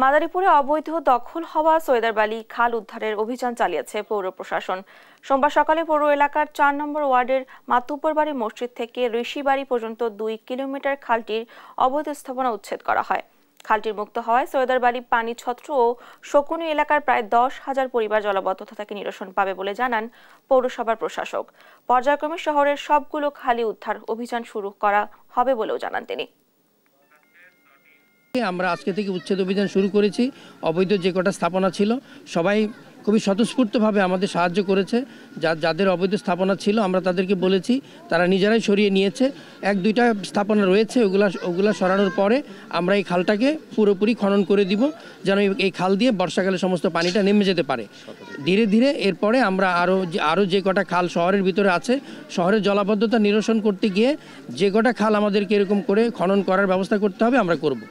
মাদারীপুরে অবৈধ দখল হওয়া সৈয়দারবালি খাল উদ্ধারের অভিযান চালিয়েছে পৌর প্রশাসন। সোমবার সকালে পৌর এলাকার ৪ নম্বর ওয়ার্ডের মাতুব্বরবাড়ি মসজিদ থেকে ঋষিবাড়ি পর্যন্ত ২ কিলোমিটার খালটির অবৈধ স্থাপনা উচ্ছেদ করা হয়। খালটির মুক্ত হওয়ায় সৈয়দারবালি পানিছত্র ও শকুনি এলাকার প্রায় ১০,০০০ পরিবার জলাবদ্ধতা থেকে নিরসন পাবে বলে জানান পৌরসভার প্রশাসক। পর্যায়ক্রমে শহরের সবগুলো খালি উদ্ধার অভিযান শুরু করা হবে বলেও জানান তিনি। আমরা আজকে থেকে উচ্ছেদ অভিযান শুরু করেছি। অবৈধ যে কটা স্থাপনা ছিল সবাই খুবই স্বতঃস্ফূর্তভাবে আমাদের সাহায্য করেছে। যাদের অবৈধ স্থাপনা ছিল আমরা তাদেরকে বলেছি, তারা নিজেরাই সরিয়ে নিয়েছে। ১-২টা স্থাপনা রয়েছে, ওগুলা সরানোর পরে আমরা এই খালটাকে পুরোপুরি খনন করে দিব, যেন এই খাল দিয়ে বর্ষাকালে সমস্ত পানিটা নেমে যেতে পারে। ধীরে ধীরে এরপরে আমরা আরও যে কটা খাল শহরের ভিতরে আছে, শহরের জলাবদ্ধতা নিরসন করতে গিয়ে যে কটা খাল আমাদেরকে এরকম করে খনন করার ব্যবস্থা করতে হবে আমরা করব।